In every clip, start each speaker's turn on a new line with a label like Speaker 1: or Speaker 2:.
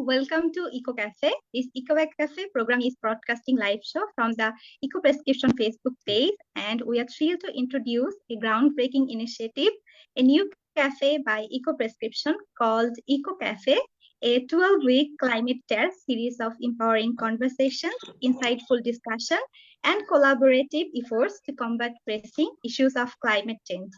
Speaker 1: welcome to Eco Café. This Eco Café program is broadcasting live show from the Eco Prescription Facebook page, and we are thrilled to introduce a groundbreaking initiative, a new cafe by Eco Prescription called Eco Café, a 12-week climate care series of empowering conversations, insightful discussion, and collaborative efforts to combat pressing issues of climate change.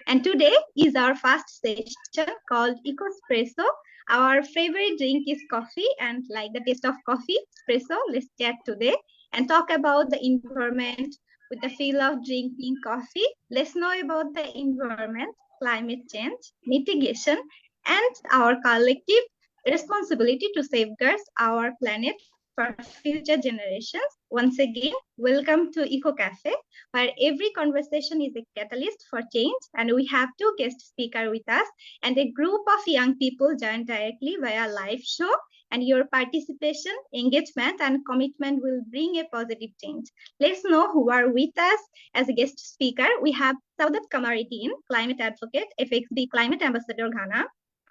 Speaker 1: And today is our first session called Ecospresso. Our favorite drink is coffee, and like the taste of coffee, espresso, let's chat today and talk about the environment with the feel of drinking coffee. Let's know about the environment, climate change, mitigation, and our collective responsibility to safeguard our planet for future generations. Once again, welcome to Eco Cafe, where every conversation is a catalyst for change, and we have two guest speakers with us and a group of young people joined directly via live show, and your participation, engagement, and commitment will bring a positive change. Let's know who are with us as a guest speaker. We have Saudat Kamarre-Deen, Climate Advocate, FXB Climate Ambassador Ghana.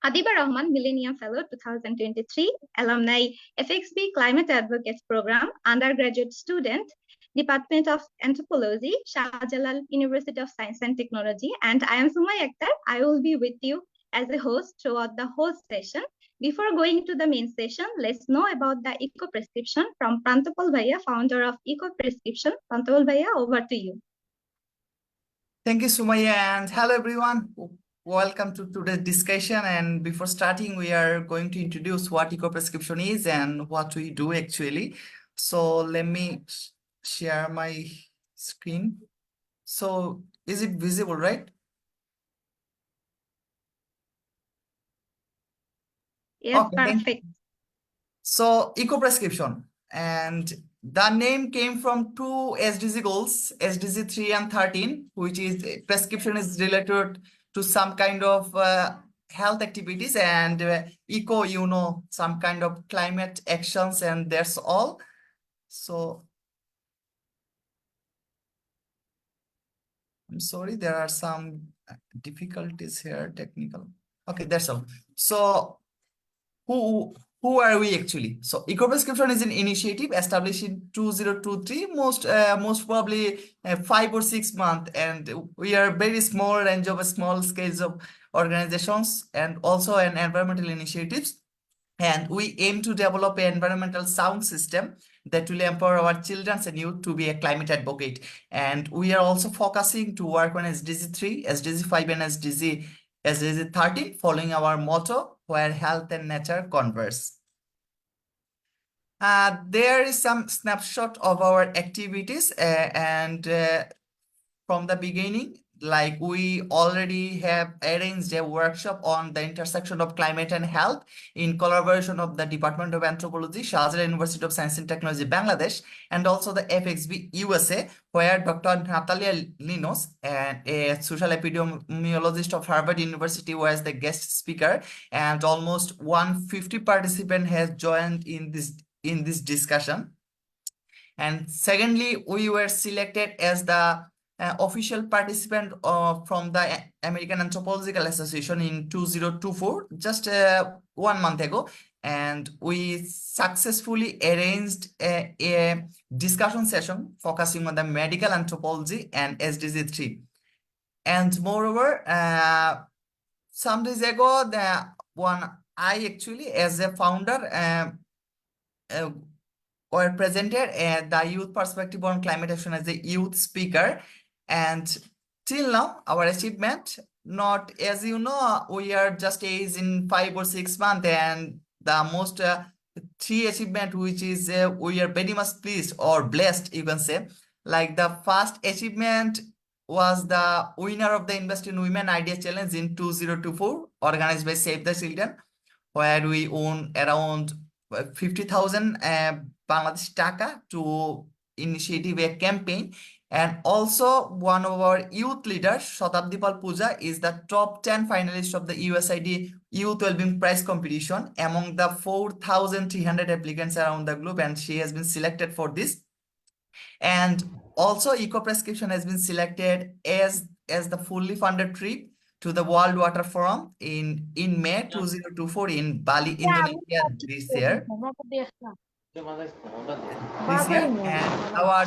Speaker 1: Adiba Rahman, Millennium Fellow 2023, Alumni, FXB Climate Advocates Program, Undergraduate Student, Department of Anthropology, Shahjalal, University of Science and Technology, and I am Sumaiya Akter. I will be with you as a host throughout the whole session. Before going to the main session, let's know about the Eco Prescription from Prantapal Bhaiya, founder of Eco Prescription. Prantapal Bhaiya, over to you.
Speaker 2: Thank you, Sumaiya, and hello everyone. Welcome to today's discussion. And before starting, we are going to introduce what Eco Prescription is and what we do actually. So let me share my screen. So is it visible, right?
Speaker 1: Yes,
Speaker 2: okay,
Speaker 1: perfect.
Speaker 2: So Eco Prescription, and the name came from two SDG goals, SDG 3 and 13, which is prescription is related to some kind of health activities, and eco, some kind of climate actions, and that's all. So I'm sorry, there are some difficulties here, technical. Okay, that's all. So who are we actually? So Eco Prescription is an initiative established in 2023, most probably 5 or 6 months, and we are very small range of small scales of organizations and also an environmental initiatives. And we aim to develop an environmental sound system that will empower our children and youth to be a climate advocate. And we are also focusing to work on SDG 3, SDG 5, and SDG 13, following our motto, where health and nature converse. There is some snapshot of our activities, and from the beginning, like we already have arranged a workshop on the intersection of climate and health in collaboration of the Department of Anthropology, Shahjalal University of Science and Technology, Bangladesh, and also the FXB USA, where Dr. Natalia Linos, a social epidemiologist of Harvard University, was the guest speaker, and almost 150 participants has joined in this discussion. And secondly, we were selected as the official participant from the American Anthropological Association in 2024, just 1 month ago, and we successfully arranged a discussion session focusing on the medical anthropology and SDG 3. And moreover, some days ago, I actually, as a founder, were presented at the youth perspective on climate action as a youth speaker. And till now, our achievement, not, as you know, we are just in 5 or 6 months, and the most 3 achievement, which is we are very much pleased or blessed, you can say. Like the first achievement was the winner of the Invest in Women Idea Challenge in 2024, organized by Save the Children, where we won around 50,000 Bangladesh Taka to initiate a campaign. And also one of our youth leaders, Shatabdipal Puja, is the top 10 finalist of the USAID Youth Wellbeing Prize competition among the 4,300 applicants around the globe, and she has been selected for this. And also Eco Prescription has been selected as the fully funded trip to the World Water Forum in May 2024 in Bali, Indonesia this year. And our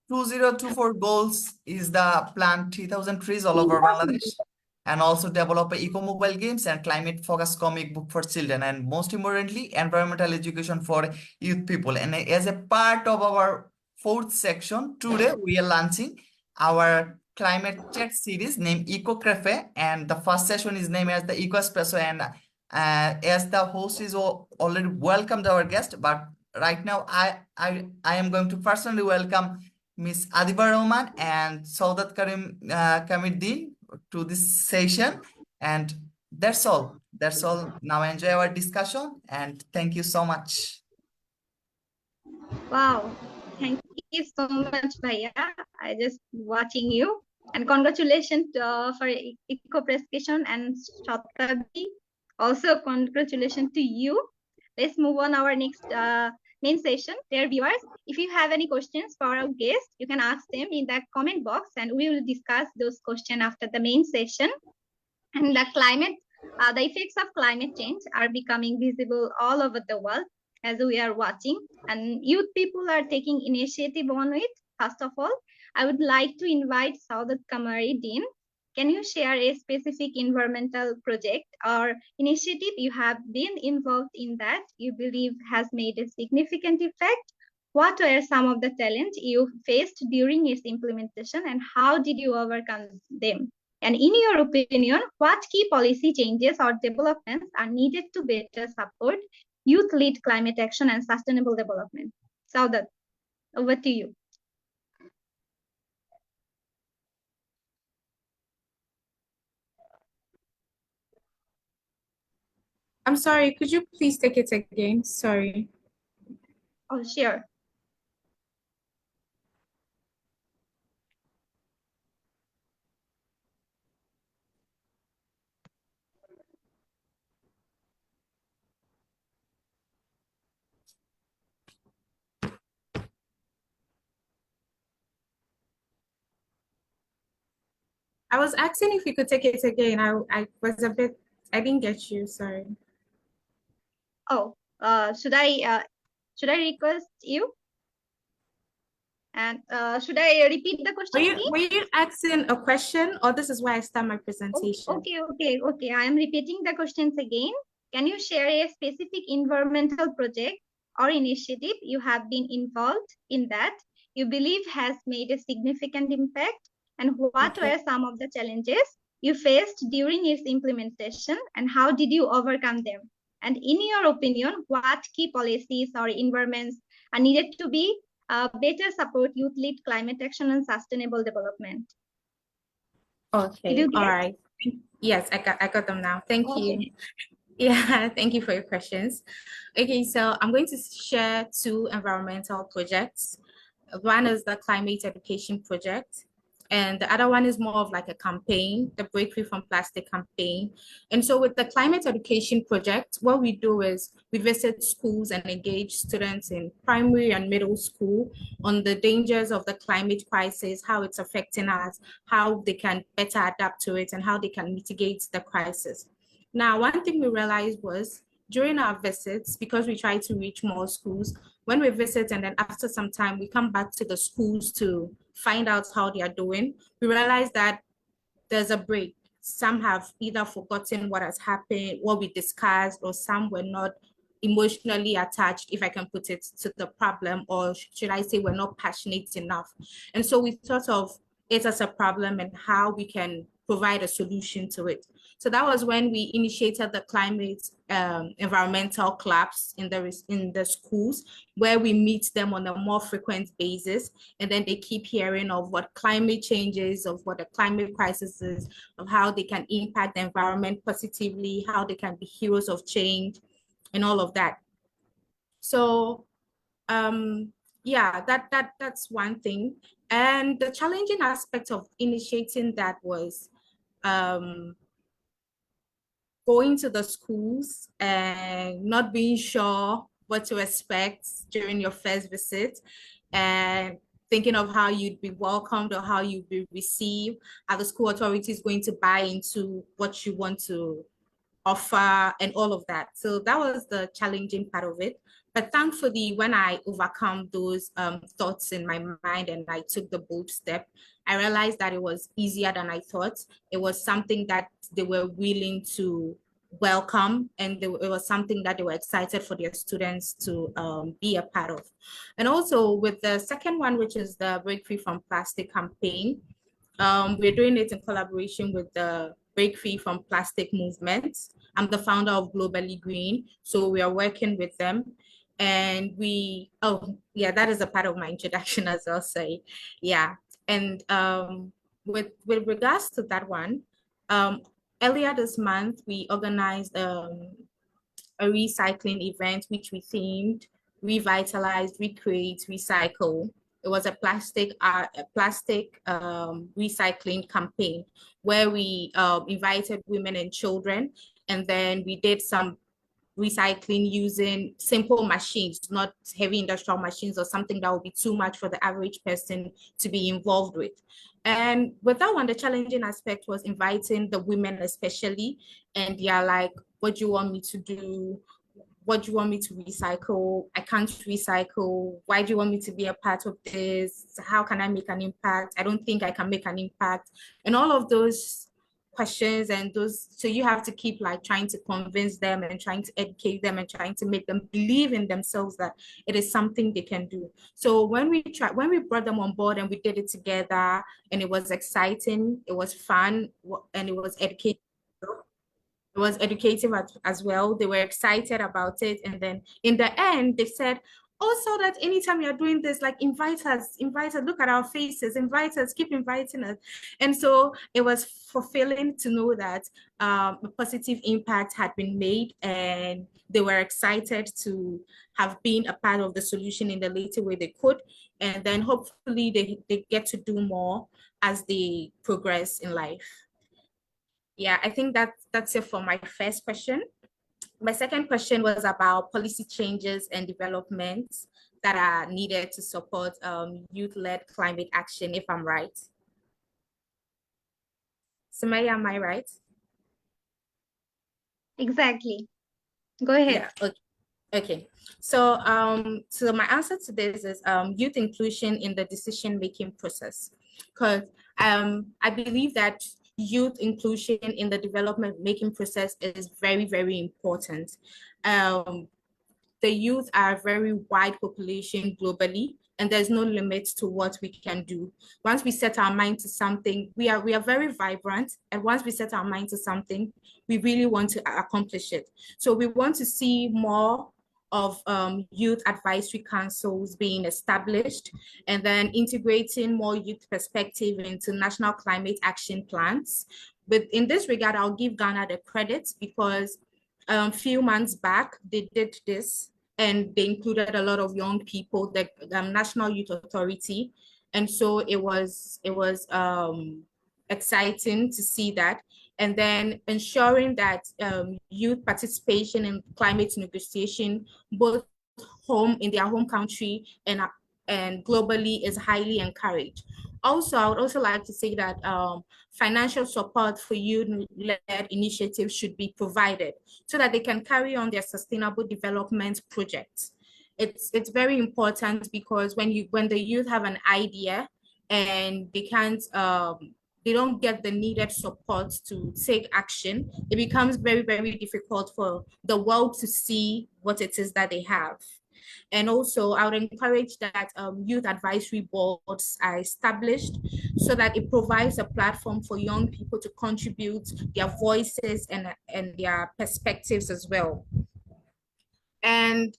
Speaker 2: 2024 goals is the plant 3,000 trees all over Bangladesh, and also develop a eco-mobile games and climate-focused comic book for children, and most importantly, environmental education for youth people. And as a part of our fourth section, today we are launching our climate chat series named Eco Café, and the first session is named as the Ecospresso. And as the host is already welcomed our guest, but right now I am going to personally welcome Miss Adiba Rahman and Saudat Kamarre-Deen to this session. And that's all. That's all. Now enjoy our discussion, and thank you so much.
Speaker 1: Wow, thank you so much, Bhaiya. I just watching you, and congratulations for Eco-Prescription and Shatabdi. Also, congratulations to you. Let's move on our next main session. Dear viewers, if you have any questions for our guests, you can ask them in the comment box, and we will discuss those questions after the main session. And the effects of climate change are becoming visible all over the world as we are watching, and youth people are taking initiative on it. First of all, I would like to invite Saudat Kamarre-Deen. Can you share a specific environmental project or initiative you have been involved in that you believe has made a significant effect? What were some of the challenges you faced during its implementation, and how did you overcome them? And in your opinion, what key policy changes or developments are needed to better support youth-led climate action and sustainable development? Saudat, over to you.
Speaker 3: I'm sorry, could you please take it again? Sorry.
Speaker 1: Oh, sure.
Speaker 3: I was asking if you could take it again. I was a bit, I didn't get you, sorry.
Speaker 1: Oh, should I request you? And should I repeat the question
Speaker 3: Were you asking a question, or this is why I start my presentation?
Speaker 1: Okay. I am repeating the questions again. Can you share a specific environmental project or initiative you have been involved in that you believe has made a significant impact, and what were some of the challenges you faced during its implementation, and how did you overcome them? And in your opinion, what key policies or environments are needed to be better support youth-led climate action and sustainable development?
Speaker 3: Okay, all right. Yes, I got them now. Thank you. Yeah, thank you for your questions. Okay, so I'm going to share two environmental projects. One is the climate education project, and the other one is more of like a campaign, the Break Free from Plastic campaign. And so with the climate education project, what we do is we visit schools and engage students in primary and middle school on the dangers of the climate crisis, how it's affecting us, how they can better adapt to it, and how they can mitigate the crisis. Now, one thing we realized was during our visits, because we try to reach more schools, when we visit and then after some time we come back to the schools to find out how they are doing, we realize that there's a break. Some have either forgotten what has happened, what we discussed, or some were not emotionally attached, if I can put it, to the problem, or should I say we're not passionate enough. And so we thought of it as a problem and how we can provide a solution to it. So that was when we initiated the climate environmental clubs in the schools, where we meet them on a more frequent basis, and then they keep hearing of what climate change is, of what the climate crisis is, of how they can impact the environment positively, how they can be heroes of change, and all of that. So yeah, that's one thing. And the challenging aspect of initiating that was going to the schools and not being sure what to expect during your first visit. And thinking of how you'd be welcomed or how you'd be received. Are the school authorities going to buy into what you want to offer and all of that? So that was the challenging part of it. But thankfully, when I overcome those thoughts in my mind and I took the bold step, I realized that it was easier than I thought. It was something that they were willing to welcome, and it was something that they were excited for their students to be a part of. And also with the second one, which is the Break Free from Plastic campaign, we're doing it in collaboration with the Break Free from Plastic movement. I'm the founder of Globally Green, so we are working with them. And that is a part of my introduction as I'll say. Yeah, and with regards to that one, earlier this month, we organized a recycling event, which we themed Revitalize, Recreate, Recycle. It was a plastic recycling campaign where we invited women and children, and then we did some recycling using simple machines, not heavy industrial machines or something that would be too much for the average person to be involved with. And with that one, the challenging aspect was inviting the women especially, and they are like, what do you want me to do? What do you want me to recycle? I can't recycle. Why do you want me to be a part of this? How can I make an impact? I don't think I can make an impact. And all of those questions and those, so you have to keep like trying to convince them and trying to educate them and trying to make them believe in themselves that it is something they can do. So when we brought them on board and we did it together, and it was exciting, it was fun, and it was educating. It was educative as well. They were excited about it. And then in the end, they said, also that anytime you're doing this, like invite us, look at our faces, invite us, keep inviting us. And so it was fulfilling to know that a positive impact had been made, and they were excited to have been a part of the solution in the later way they could. And then hopefully they get to do more as they progress in life. Yeah, I think that's it for my first question. My second question was about policy changes and developments that are needed to support youth-led climate action, if I'm right. Sumaiya, am I right?
Speaker 1: Exactly. Go ahead.
Speaker 3: Yeah, okay. So my answer to this is youth inclusion in the decision-making process. Because I believe that youth inclusion in the development making process is very, very important. The youth are a very wide population globally, and there's no limit to what we can do. Once we set our mind to something, we are very vibrant, and once we set our mind to something, we really want to accomplish it. So we want to see more of youth advisory councils being established, and then integrating more youth perspective into national climate action plans. But in this regard, I'll give Ghana the credit, because a few months back, they did this, and they included a lot of young people, the National Youth Authority. And so it was exciting to see that. And then ensuring that youth participation in climate negotiation, both in their home country and globally, is highly encouraged. Also, I would also like to say that financial support for youth-led initiatives should be provided so that they can carry on their sustainable development projects. It's very important, because when the youth have an idea and they don't get the needed support to take action, it becomes very, very difficult for the world to see what it is that they have. And also, I would encourage that youth advisory boards are established so that it provides a platform for young people to contribute their voices and their perspectives as well. And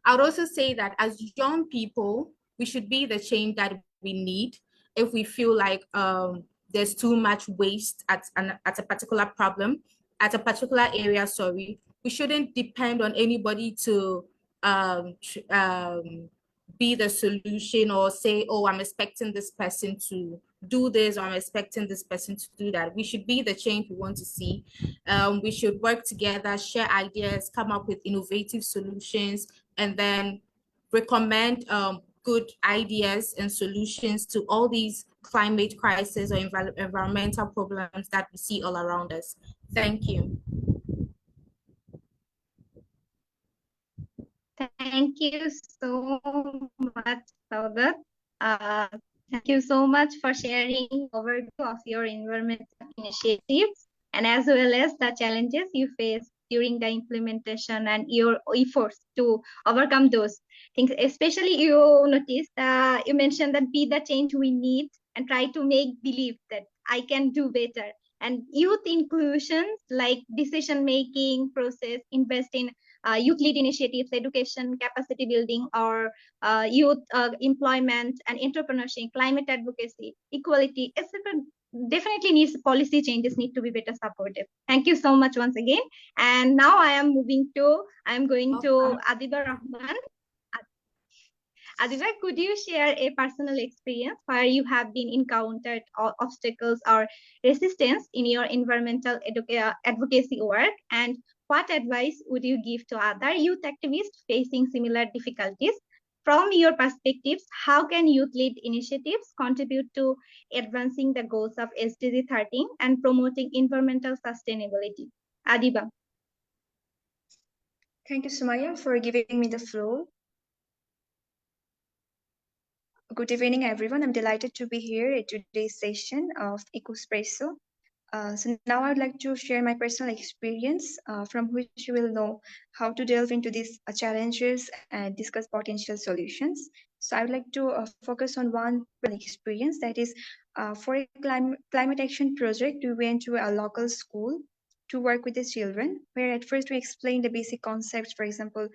Speaker 3: I would also say that as young people, we should be the change that we need. If we feel like there's too much waste at a particular problem, at a particular area, we shouldn't depend on anybody to be the solution, or say, oh, I'm expecting this person to do this, or I'm expecting this person to do that. We should be the change we want to see. We should work together, share ideas, come up with innovative solutions, and then recommend good ideas and solutions to all these climate crises or environmental problems that we see all around us. Thank you.
Speaker 1: Thank you so much, Saudat. Thank you so much for sharing overview of your environmental initiatives and as well as the challenges you face during the implementation and your efforts to overcome those things. Especially you you mentioned that be the change we need and try to make believe that I can do better. And youth inclusions like decision making process, invest in youth-led initiatives, education, capacity building, or youth employment and entrepreneurship, climate advocacy, equality, etc. Definitely needs policy changes need to be better supportive. Thank you so much once again. And now I'm going to Adiba Rahman. Adiba, could you share a personal experience where you have been encountered obstacles or resistance in your environmental advocacy work, and what advice would you give to other youth activists facing similar difficulties? From your perspectives, how can youth-led initiatives contribute to advancing the goals of SDG 13 and promoting environmental sustainability? Adiba.
Speaker 4: Thank you, Sumaiya, for giving me the floor. Good evening, everyone. I'm delighted to be here at today's session of Ecospresso. So now I'd like to share my personal experience from which you will know how to delve into these challenges and discuss potential solutions. So I would like to focus on one experience, that is for a climate action project. We went to a local school to work with the children, where at first we explained the basic concepts. For example,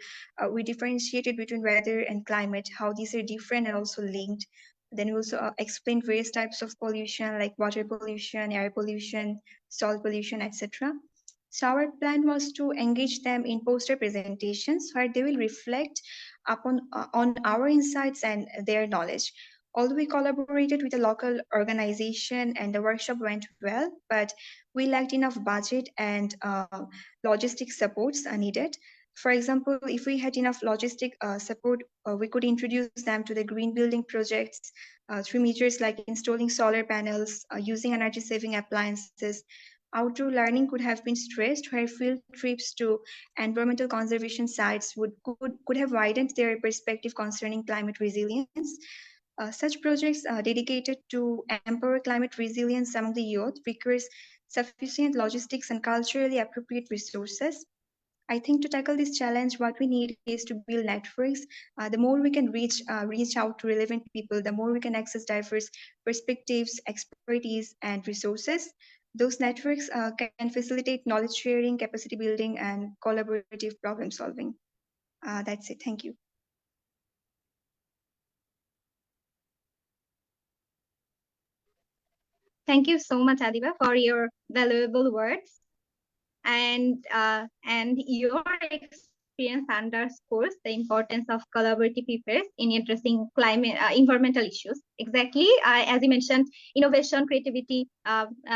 Speaker 4: we differentiated between weather and climate, how these are different and also linked. Then we also explained various types of pollution like water pollution, air pollution, soil pollution, etc. So our plan was to engage them in poster presentations where they will reflect upon on our insights and their knowledge. Although we collaborated with a local organization and the workshop went well, but we lacked enough budget and logistic supports needed. For example, if we had enough logistic support, we could introduce them to the green building projects through measures like installing solar panels, using energy-saving appliances. Outdoor learning could have been stressed, where field trips to environmental conservation sites could have widened their perspective concerning climate resilience. Such projects dedicated to empower climate resilience among the youth requires sufficient logistics and culturally appropriate resources. I think to tackle this challenge, what we need is to build networks. The more we can reach out to relevant people, the more we can access diverse perspectives, expertise, and resources. Those networks can facilitate knowledge sharing, capacity building, and collaborative problem solving. That's it. Thank you.
Speaker 1: Thank you so much, Adiba, for your valuable words. And your experience underscores the importance of collaborative efforts in addressing climate environmental issues. Exactly, as you mentioned, innovation, creativity,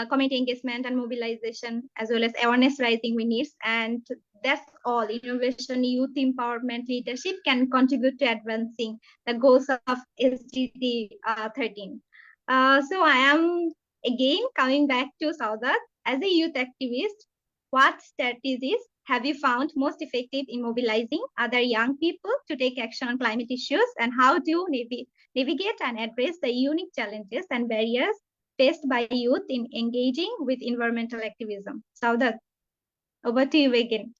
Speaker 1: community engagement, and mobilization, as well as awareness raising we need. And that's all. Innovation, youth empowerment, leadership can contribute to advancing the goals of SDG 13. So I am again coming back to Saudat. As a youth activist, what strategies have you found most effective in mobilizing other young people to take action on climate issues, and how do you navigate and address the unique challenges and barriers faced by youth in engaging with environmental activism? Saudat, over to you again.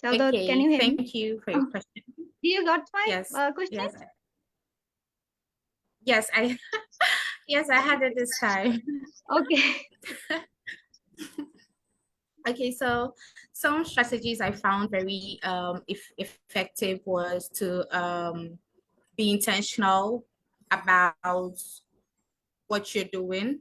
Speaker 1: Saudat,
Speaker 3: okay,
Speaker 1: can you hear me?
Speaker 3: Thank you for your question.
Speaker 1: Do you got my question?
Speaker 3: Yes, yes, I had it this time.
Speaker 1: Okay.
Speaker 3: Okay, so some strategies I found very effective was to be intentional about what you're doing.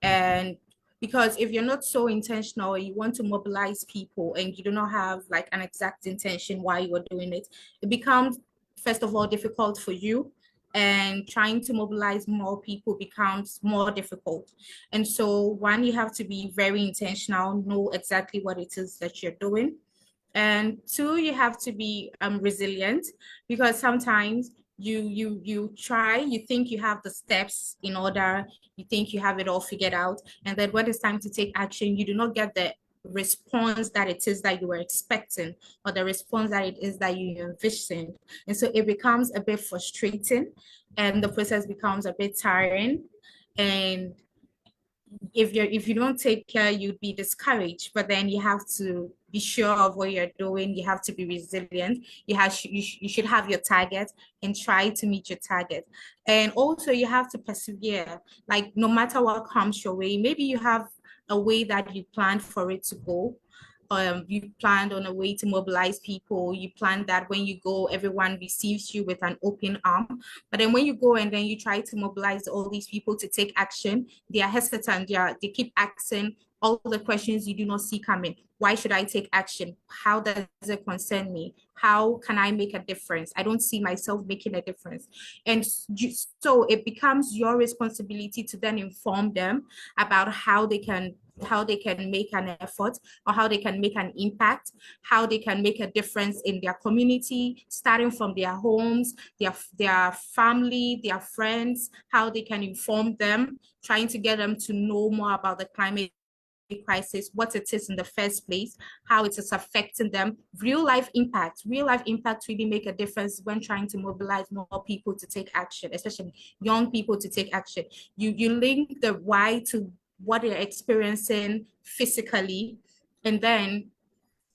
Speaker 3: And because if you're not so intentional, you want to mobilize people and you do not have like an exact intention why you're doing it, it becomes, first of all, difficult for you, and trying to mobilize more people becomes more difficult. And so one, you have to be very intentional, know exactly what it is that you're doing. And two, you have to be resilient, because sometimes you try, you think you have the steps in order, you think you have it all figured out, and then when it's time to take action, you do not get the response that it is that you were expecting, or the response that it is that you envisioned. And so it becomes a bit frustrating, and the process becomes a bit tiring. And if you don't take care, you'd be discouraged. But then you have to be sure of what you're doing. You have to be resilient. You should have your target and try to meet your target. And also you have to persevere. Like, no matter what comes your way, maybe you have a way that you planned for it to go. You planned on a way to mobilize people. You planned that when you go, everyone receives you with an open arm. But then when you go and then you try to mobilize all these people to take action, they are hesitant. They keep asking all the questions you do not see coming. Why should I take action? How does it concern me? How can I make a difference? I don't see myself making a difference. And so it becomes your responsibility to then inform them about how they can make an effort, or how they can make an impact, how they can make a difference in their community, starting from their homes, their family, their friends, how they can inform them, trying to get them to know more about the climate crisis, what it is in the first place, how it is affecting them. Real life impact really make a difference when trying to mobilize more people to take action, especially young people to take action. You link the why to what they're experiencing physically, and then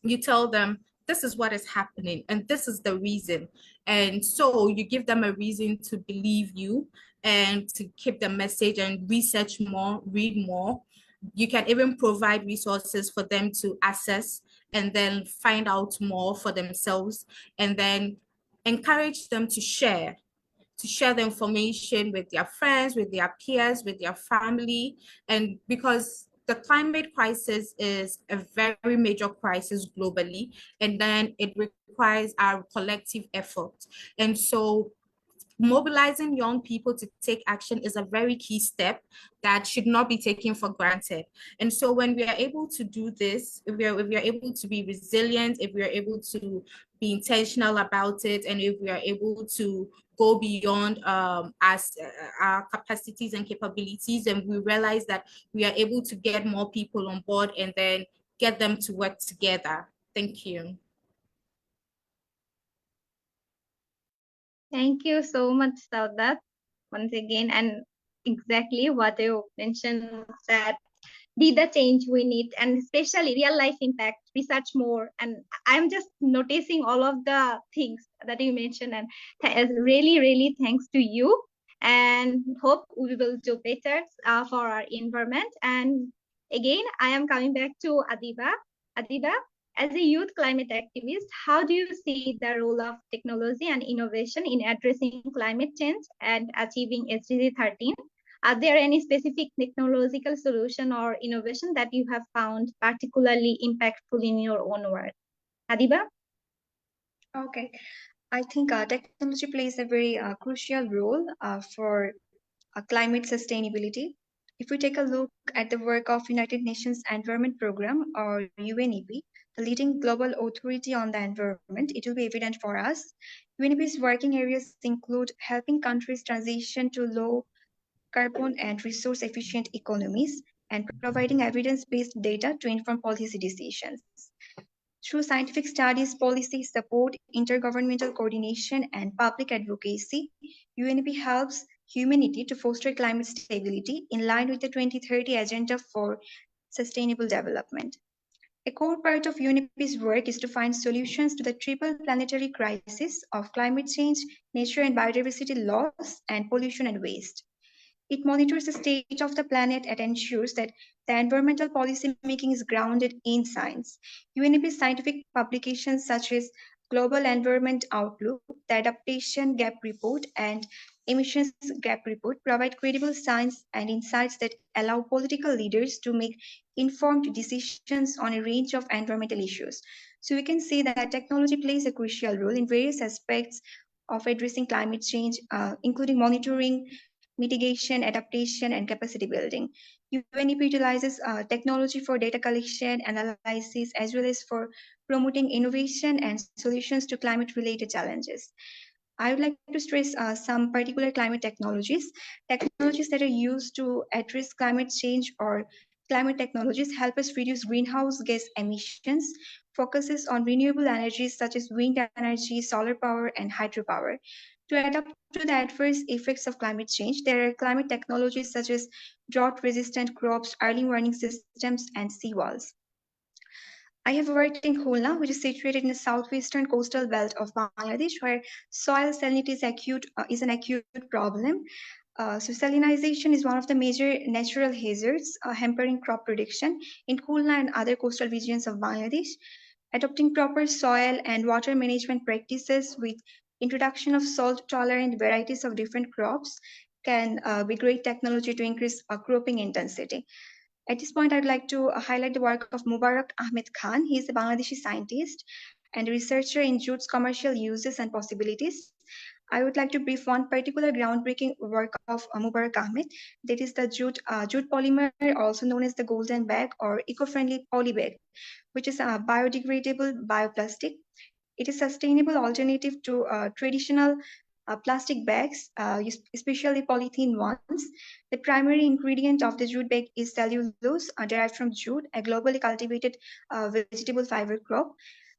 Speaker 3: you tell them, this is what is happening and this is the reason. And so you give them a reason to believe you and to keep the message and research more, read more. You can even provide resources for them to access and then find out more for themselves, and then encourage them to share the information with their friends, with their peers, with their family. And because the climate crisis is a very major crisis globally, and then it requires our collective effort. And so mobilizing young people to take action is a very key step that should not be taken for granted. And so when we are able to do this, if we are able to be resilient, if we are able to be intentional about it, and if we are able to go beyond our capacities and capabilities, and we realize that we are able to get more people on board and then get them to work together. Thank you.
Speaker 1: Thank you so much, Saudat, once again. And exactly what you mentioned, that be the change we need, and especially real life impact, research more. And I'm just noticing all of the things that you mentioned, and really, really thanks to you. And hope we will do better for our environment. And again, I am coming back to Adiba. Adiba, as a youth climate activist, how do you see the role of technology and innovation in addressing climate change and achieving SDG 13? Are there any specific technological solution or innovation that you have found particularly impactful in your own work? Adiba?
Speaker 4: Okay, I think technology plays a very crucial role for climate sustainability. If we take a look at the work of United Nations Environment Programme, or UNEP, the leading global authority on the environment, it will be evident for us. UNEP's working areas include helping countries transition to low carbon and resource efficient economies, and providing evidence-based data to inform policy decisions. Through scientific studies, policy support, intergovernmental coordination, and public advocacy, UNEP helps humanity to foster climate stability in line with the 2030 Agenda for Sustainable Development. A core part of UNEP's work is to find solutions to the triple planetary crisis of climate change, nature and biodiversity loss, and pollution and waste. It monitors the state of the planet and ensures that the environmental policy making is grounded in science. UNEP's scientific publications such as Global Environment Outlook, the Adaptation Gap Report, and Emissions Gap Report provide credible science and insights that allow political leaders to make informed decisions on a range of environmental issues. So we can see that technology plays a crucial role in various aspects of addressing climate change, including monitoring, mitigation, adaptation, and capacity building. UNEP utilizes technology for data collection, analysis, as well as for promoting innovation and solutions to climate-related challenges. I would like to stress some particular climate technologies. Technologies that are used to address climate change or climate technologies help us reduce greenhouse gas emissions, focuses on renewable energies such as wind energy, solar power, and hydropower. To adapt to the adverse effects of climate change, there are climate technologies such as drought-resistant crops, early warning systems, and seawalls. I have worked in Khulna, which is situated in the southwestern coastal belt of Bangladesh, where soil salinity is an acute problem. So salinization is one of the major natural hazards hampering crop production in Khulna and other coastal regions of Bangladesh. Adopting proper soil and water management practices with introduction of salt-tolerant varieties of different crops can be great technology to increase cropping intensity. At this point, I'd like to highlight the work of Mubarak Ahmed Khan. He is a Bangladeshi scientist and a researcher in jute's commercial uses and possibilities. I would like to brief one particular groundbreaking work of Mubarak Ahmed, that is the jute polymer, also known as the golden bag or eco-friendly polybag, which is a biodegradable bioplastic. It is a sustainable alternative to traditional plastic bags, especially polythene ones. The primary ingredient of the jute bag is cellulose derived from jute, a globally cultivated vegetable fiber crop.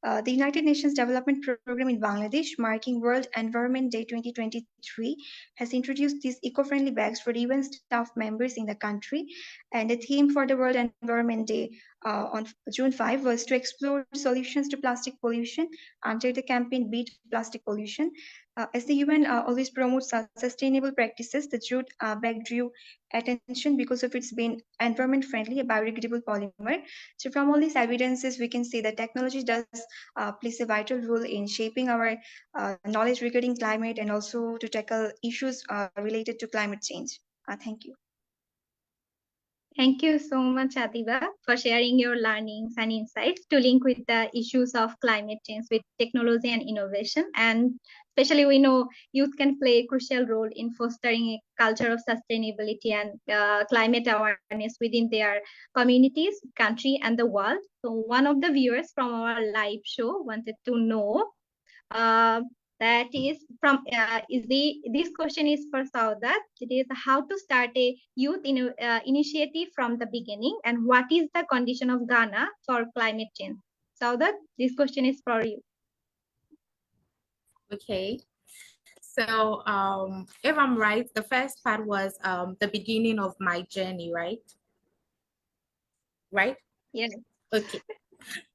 Speaker 4: The United Nations Development Programme in Bangladesh, marking World Environment Day 2023, has introduced these eco-friendly bags for UN staff members in the country. And the theme for the World Environment Day on June 5 was to explore solutions to plastic pollution under the campaign Beat Plastic Pollution. As the UN always promotes sustainable practices, the jute bag drew attention because of its being environment friendly, a biodegradable polymer. So from all these evidences, we can see that technology does plays a vital role in shaping our knowledge regarding climate and also to tackle issues related to climate change. Thank you.
Speaker 1: Thank you so much, Adiba, for sharing your learnings and insights to link with the issues of climate change with technology and innovation. And especially, we know youth can play a crucial role in fostering a culture of sustainability and climate awareness within their communities, country, and the world. So one of the viewers from our live show wanted to know that is from this question is for Saudat. It is how to start a youth initiative from the beginning and what is the condition of Ghana for climate change. Saudat, this question is for you.
Speaker 3: Okay. So if I'm right, the first part was the beginning of my journey, right? Right?
Speaker 1: Yes.
Speaker 3: Okay.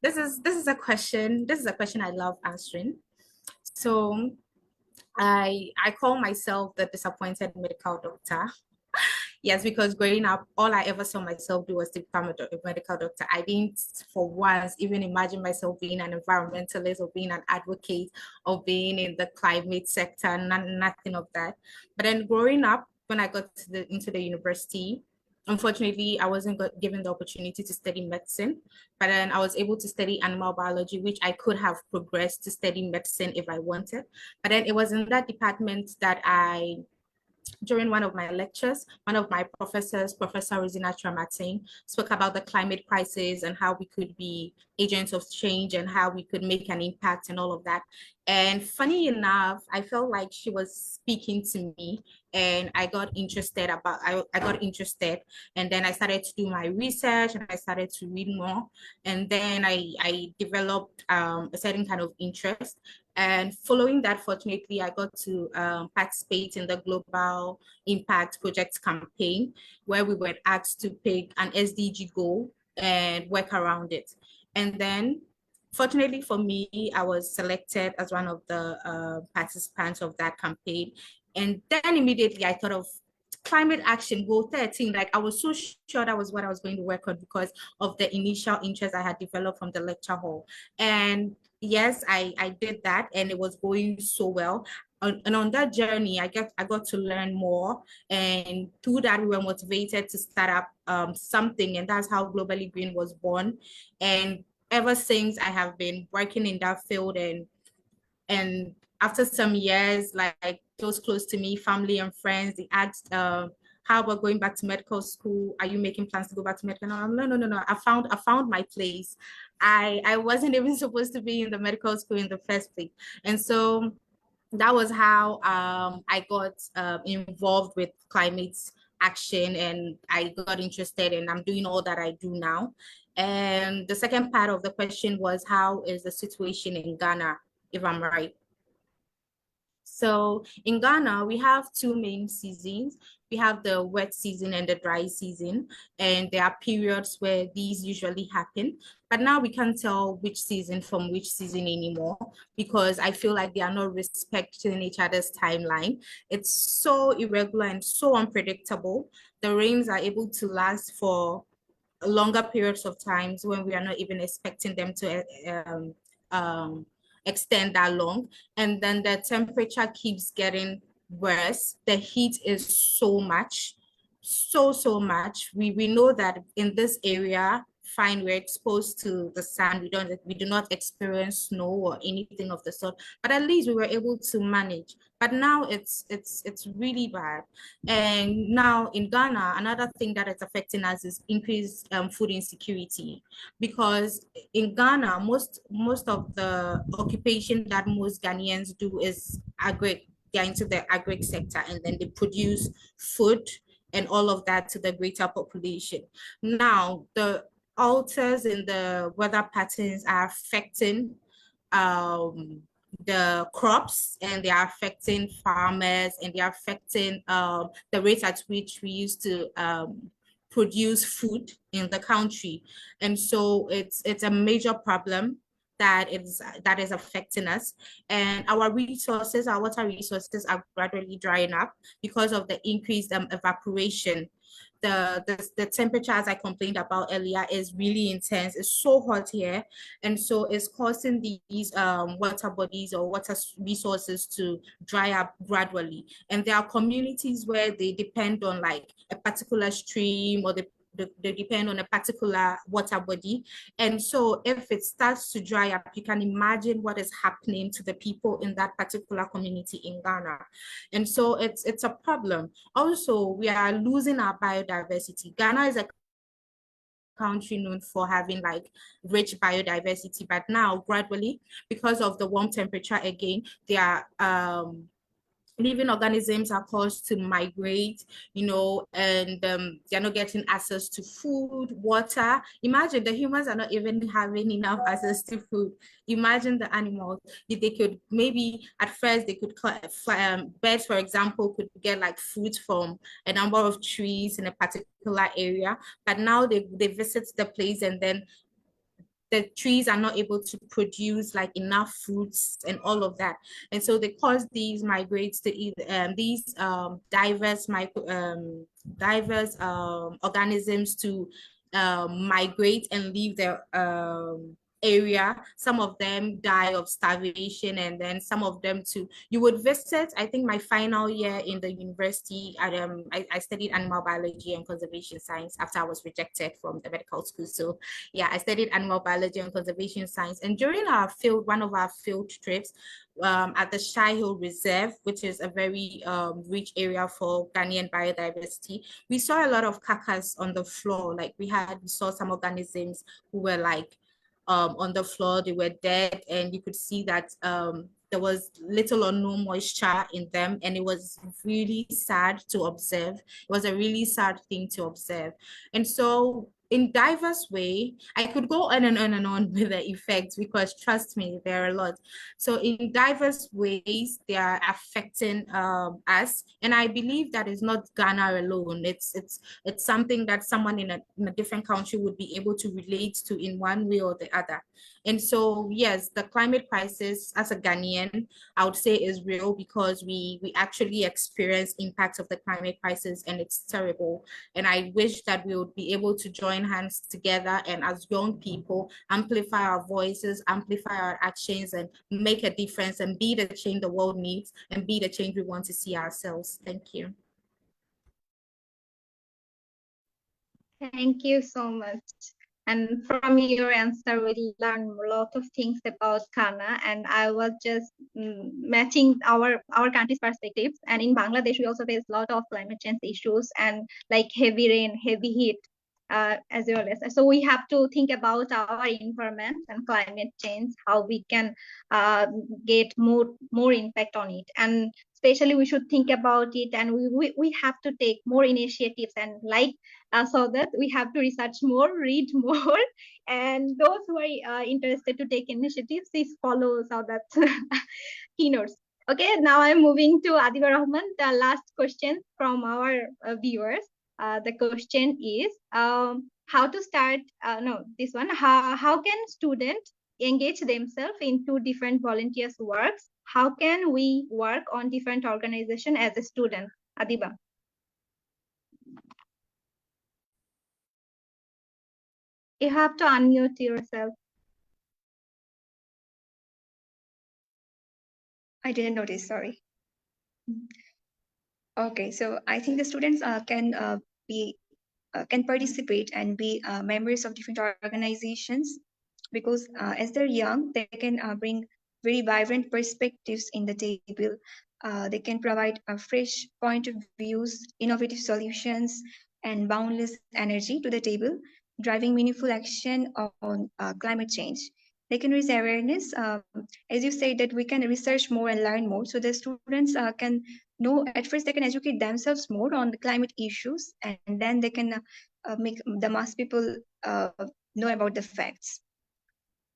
Speaker 3: This is a question I love answering. So I call myself the disappointed medical doctor. Yes, because growing up, all I ever saw myself do was to become a medical doctor. I didn't for once even imagine myself being an environmentalist or being an advocate or being in the climate sector, nothing of that. But then growing up, when I got into the university, unfortunately, I wasn't given the opportunity to study medicine, but then I was able to study animal biology, which I could have progressed to study medicine if I wanted. But then it was in that department that during one of my lectures, one of my professors, Professor Rosina Tramatin, spoke about the climate crisis and how we could be agents of change and how we could make an impact and all of that. And funny enough, I felt like she was speaking to me and I got interested and then I started to do my research and I started to read more. And then I developed a certain kind of interest. And following that, fortunately, I got to participate in the Global Impact Project campaign, where we were asked to pick an SDG goal and work around it. And then, fortunately for me, I was selected as one of the participants of that campaign. And then immediately I thought of climate action goal 13. Like I was so sure that was what I was going to work on because of the initial interest I had developed from the lecture hall. And yes, I did that and it was going so well. And on that journey, I got to learn more. And through that, we were motivated to start up something. And that's how Globally Green was born. And ever since, I have been working in that field. And after some years, like those close to me, family and friends, they asked how about going back to medical school? Are you making plans to go back to medical? No. I found my place. I wasn't even supposed to be in the medical school in the first place. And so that was how I got involved with climate action, and I got interested, and I'm doing all that I do now. And the second part of the question was, how is the situation in Ghana, if I'm right? So in Ghana, we have two main seasons. We have the wet season and the dry season, and there are periods where these usually happen. But now we can't tell which season from which season anymore, because I feel like they are not respecting each other's timeline. It's so irregular and so unpredictable. The rains are able to last for longer periods of times when we are not even expecting them to extend that long. And then the temperature keeps getting worse. The heat is so much, so much. We know that in this area, fine, we're exposed to the sun. We do not experience snow or anything of the sort, but at least we were able to manage. But now it's really bad. And now in Ghana, another thing that is affecting us is increased food insecurity, because in Ghana, most of the occupation that most Ghanaians do is agri. They're into the agri sector, and then they produce food and all of that to the greater population. Now, the alters in the weather patterns are affecting the crops, and they are affecting farmers, and they are affecting the rate at which we used to produce food in the country. And so it's a major problem that is affecting us, and our resources, our water resources are gradually drying up because of the increased evaporation. The temperature, as I complained about earlier, is really intense. It's so hot here, and so it's causing these water bodies or water resources to dry up gradually. And there are communities where they depend on like a particular stream, or they depend on a particular water body. And so if it starts to dry up, you can imagine what is happening to the people in that particular community in Ghana. And so it's a problem. Also, we are losing our biodiversity. Ghana is a country known for having like rich biodiversity, but now gradually, because of the warm temperature again, they are living organisms are caused to migrate, and they're not getting access to food, water. Imagine the humans are not even having enough access to food. Imagine the animals. If they could, maybe at first they could, birds, for example, could get like fruit from a number of trees in a particular area, but now they visit the place, and then the trees are not able to produce like enough fruits and all of that. And so they cause these migrates to these diverse organisms to migrate and leave their area. Some of them die of starvation, and then some of them too. You would visit, I think my final year in the university, I studied animal biology and conservation science after I was rejected from the medical school. So yeah, I studied animal biology and conservation science. And during one of our field trips, at the Shai Hill Reserve, which is a very rich area for Ghanaian biodiversity, we saw a lot of carcass on the floor. Like we saw some organisms who were like on the floor, they were dead, and you could see that there was little or no moisture in them, and it was really sad to observe. It was a really sad thing to observe. And so in diverse way, I could go on and on and on with the effects, because trust me, there are a lot. So in diverse ways, they are affecting us. And I believe that is not Ghana alone. It's something that someone in a different country would be able to relate to in one way or the other. And so, yes, the climate crisis as a Ghanaian, I would say is real, because we actually experience impacts of the climate crisis, and it's terrible. And I wish that we would be able to join hands together, and as young people, amplify our voices, amplify our actions, and make a difference, and be the change the world needs, and be the change we want to see ourselves. Thank you.
Speaker 1: Thank you so much. And from your answer, we learned a lot of things about Ghana, and I was just matching our country's perspectives. And in Bangladesh, we also face a lot of climate change issues and like heavy rain, heavy heat, as well as. So we have to think about our environment and climate change, how we can get more impact on it, and especially we should think about it, and we have to take more initiatives, and like so that we have to research more, read more, and those who are interested to take initiatives, please follow Saudat's keynotes. Okay, now I'm moving to Adiba Rahman, the last question from our viewers. The question is, how to start, this one, how can students engage themselves into different volunteers works? How can we work on different organization as a student? Adiba. You have to unmute yourself.
Speaker 4: I didn't notice, sorry. Okay, so I think the students can participate and be members of different organizations because as they're young, they can bring very vibrant perspectives in the table. They can provide a fresh point of views, innovative solutions, and boundless energy to the table, driving meaningful action on climate change. They can raise awareness, as you say, that we can research more and learn more. So the students can know, at first they can educate themselves more on the climate issues, and then they can make the mass people know about the facts.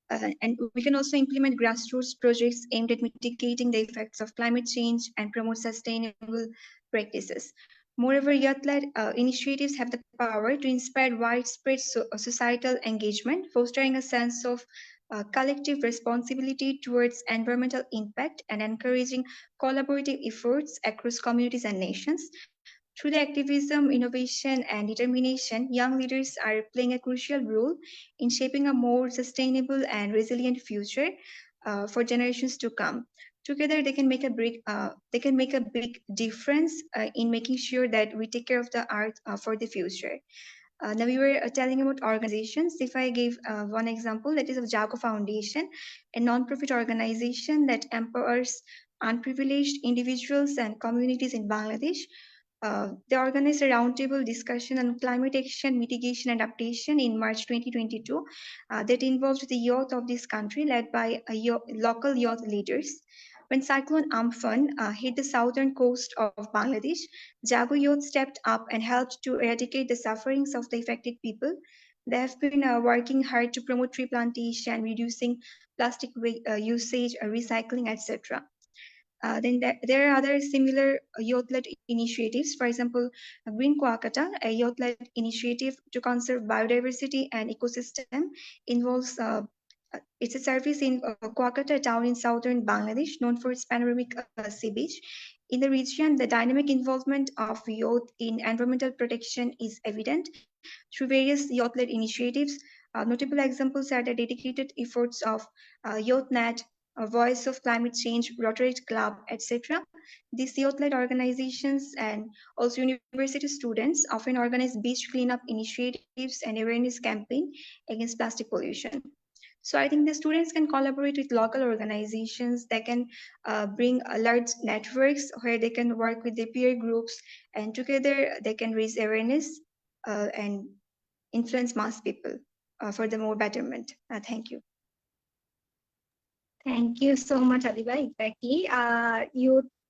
Speaker 4: And we can also implement grassroots projects aimed at mitigating the effects of climate change and promote sustainable practices. Moreover, youth-led initiatives have the power to inspire widespread societal engagement, fostering a sense of collective responsibility towards environmental impact and encouraging collaborative efforts across communities and nations. Through the activism, innovation, and determination, young leaders are playing a crucial role in shaping a more sustainable and resilient future for generations to come. Together, they can make a big difference in making sure that we take care of the earth for the future. Now we were telling about organizations. If I give one example, that is of Jago Foundation, a non-profit organization that empowers unprivileged individuals and communities in Bangladesh. They organized a roundtable discussion on climate action, mitigation, and adaptation in March 2022 that involved the youth of this country, led by local youth leaders. When Cyclone Amphan hit the southern coast of Bangladesh, Jago youth stepped up and helped to eradicate the sufferings of the affected people. They have been working hard to promote tree plantation, reducing plastic usage, recycling, etc. Then there are other similar youth-led initiatives. For example, Green Kuakata, a youth-led initiative to conserve biodiversity and ecosystem, involves it's a service in Kuakata town in southern Bangladesh, known for its panoramic sea beach. In the region, the dynamic involvement of youth in environmental protection is evident through various youth-led initiatives. Notable examples are the dedicated efforts of YouthNet, Voice of Climate Change, Rotary Club, etc. These youth-led organizations and also university students often organize beach cleanup initiatives and awareness campaign against plastic pollution. So I think the students can collaborate with local organizations. They can bring large networks where they can work with their peer groups, and together they can raise awareness and influence mass people for the more betterment. Thank you.
Speaker 1: Thank you so much, Adiba. Exactly.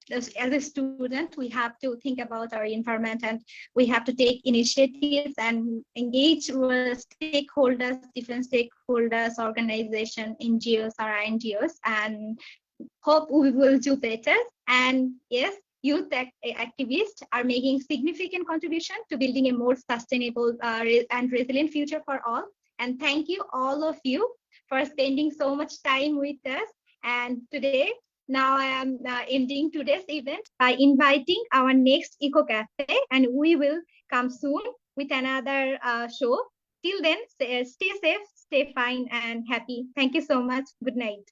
Speaker 1: As a student, we have to think about our environment, and we have to take initiatives and engage with stakeholders, different stakeholders, organizations, NGOs or NGOs, and hope we will do better. And yes, youth activists are making significant contribution to building a more sustainable and resilient future for all. And thank you, all of you, for spending so much time with us. And today, now I am ending today's event by inviting our next Eco Cafe, and we will come soon with another show. Till then, stay safe, stay fine, and happy. Thank you so much. Good night.